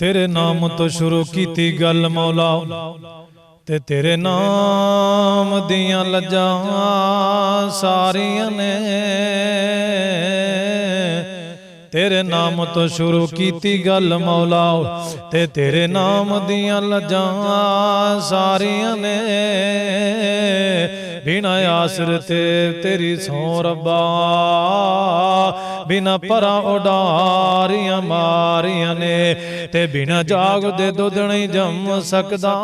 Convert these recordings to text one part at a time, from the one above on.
तेरे नाम तो शुरू कीती गल मौला ते तेरे नाम दियां लज्जां सारियां ने। तेरे नाम तो शुरू कीती गल मौला ते तेरे नाम दियां लज्जां सारियां ने। बिना आसर ते तेरी सौ रब्बा बिना परा उडारियां मारियां ने। ते बिना जाग दे दुध नहीं जम सकदा,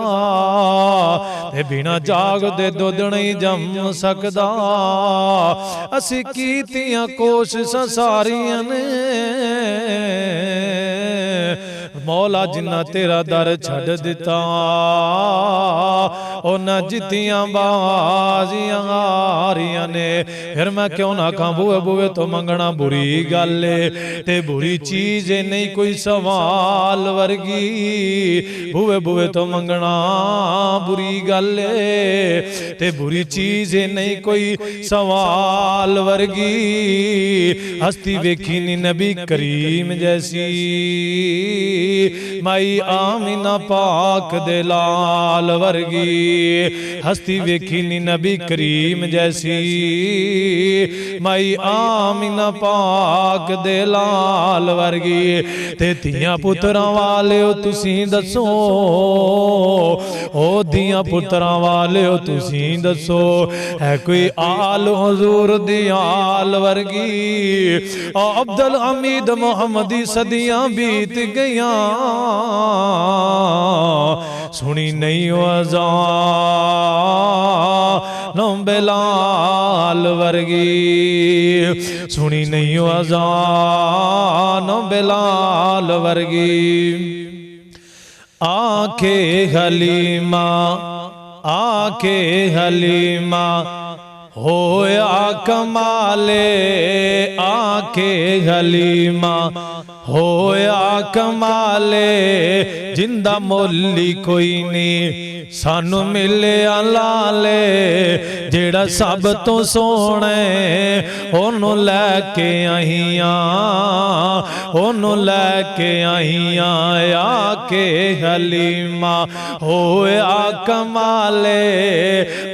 ते बिना जाग दे दुध नहीं जम सकदा। असी कीतियां कोशिशां सारियां ने मौला जिन्ना तेरा दर छड़ दिता उन्हां जितियां बाजियां हारियां ने। फिर मैं क्यों ना कहां बुए बुए तो मंगना बुरी गल है ते बुरी चीज नहीं कोई सवाल वर्गी। बुए बुए तो मंगना बुरी गल है ते बुरी चीज नहीं कोई सवाल वर्गी। हस्ती वेखी नी नबी करीम जैसी माई आमिना पाक दे लाल वर्गी। हस्ती वेखी नी नबी करीम जैसी माई आमिना पाक दे लाल वर्गी। ते तियां पुत्रां वाले हो तुसी दसो, ओ दियां पुत्रां वाले हो तुसी दसो है कोई आल हुजूर दी आल वर्गी। अब्दुल हमीद मोहम्मदी सदियां बीत गईयां सुनी नहीं अज़ान बिलाल वर्गी। सुनी नहीं अज़ान बिलाल वर्गी। आखे हलीमा आखे हलीमा होया कमाले। आखे हलीमा होया कमाले जिंदा मोली कोई नहीं सानू मिले लाले। जेड़ा सब तो सोने ओनू लैके आईयां ओनू लैके आईयां। आके हलीमा होया कमाले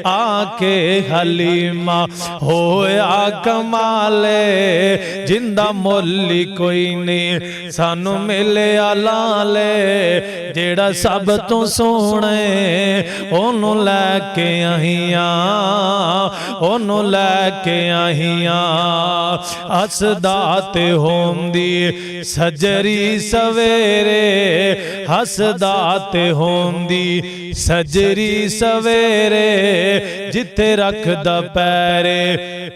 आके हलीमा होया कमाले जिंदा मोली कोई नहीं सानू मिले लाले। जेड़ा सब तो सोने ओनू लैके आईयां ओनू लैके आईयां। हसदा ते होंदी सजरी सवेरे हसदा ते होंदी सजरी सवेरे। जिथे रखदा पैरे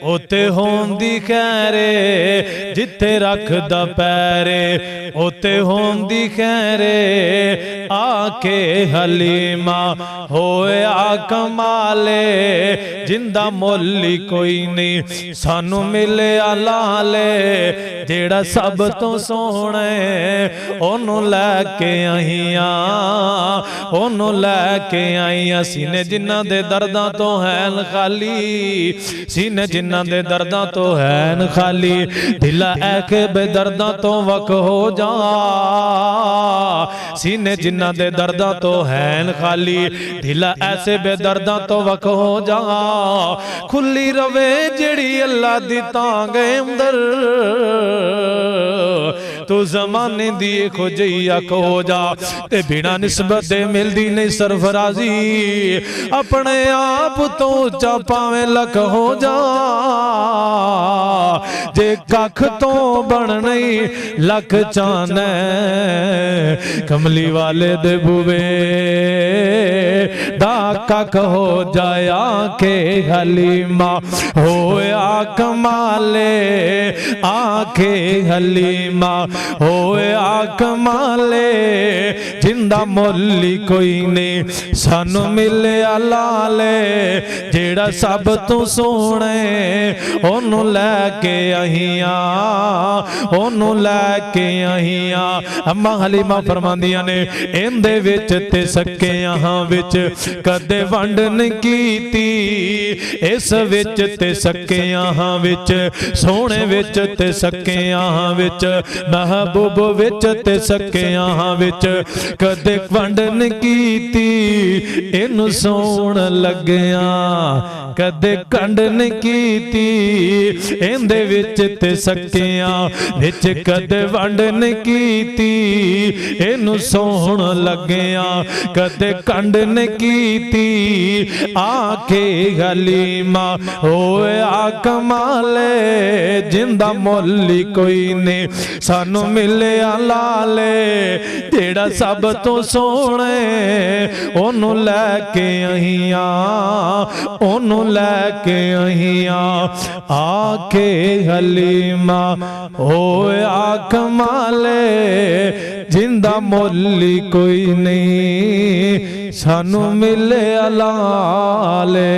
उते होंदी खैरे जिथे रखदा पैरे उते होंदी खैरे। आके हलीमा होया कमाले जिंदा मोली कोई नहीं सानू मिले लाले। जेड़ा सब तो सोने ओनू लैके आईयां ओनू लैके आईयां। सीने जिन्हां दे दर्दां तो हैन खाली सीने जिन्हां दे दर्दां तो हैन खाली। दिला ऐके बेदर्दां तो वक हो जा सीने जिन्हां दे दर्दां तो हैन खाली। दिला ऐसे बेदर्दां तो वक हो जा। खुली रवे जेड़ी अल्लाह दी तांगे अंदर तू जमाने दी खोजैया खो जा। ते बिना निस्बत दे मिलदी नहीं सरफराजी अपने आप तो ऊंचा पावें लख हो जा। जे कख तो बन नहीं लख चाने कमली वाले दे बुवे दा कख हो जाया। के हलीमा होया कमाले आखे हलीमा होया कमाले जिंदा मोली कोई नहीं सानू मिले लाले। जेड़ा सब तो सोने ओनू लैके आईयां ओनू लैके आईयां। अम्मा हलीमा फरमांदियां ने इंदे विच ते सके यहाँ विच कदे कदे वंड नहीं कीती इस विच ते सकियां विच सोहणे विच ते सकियां विच महबूब विच ते सकियां विच कदे वंड नहीं कीती इनू सोहण लगिया कदे कंड नहीं कीती इंदे विच ते सकियां विच कदे वंड नहीं कीती इनू सोहण लगिया कदे कंड नहीं कीती आखे हलीमा होए आ कमाले जिंदा मोली कोई नहीं सानू मिले लाले जेड़ा सब तो सोहणे ओनू लैके अहिया ओनू लैके अहिया आखे हलीमा होए आ कमाले जिंदा मोली कोई नहीं सानू मिले लाले।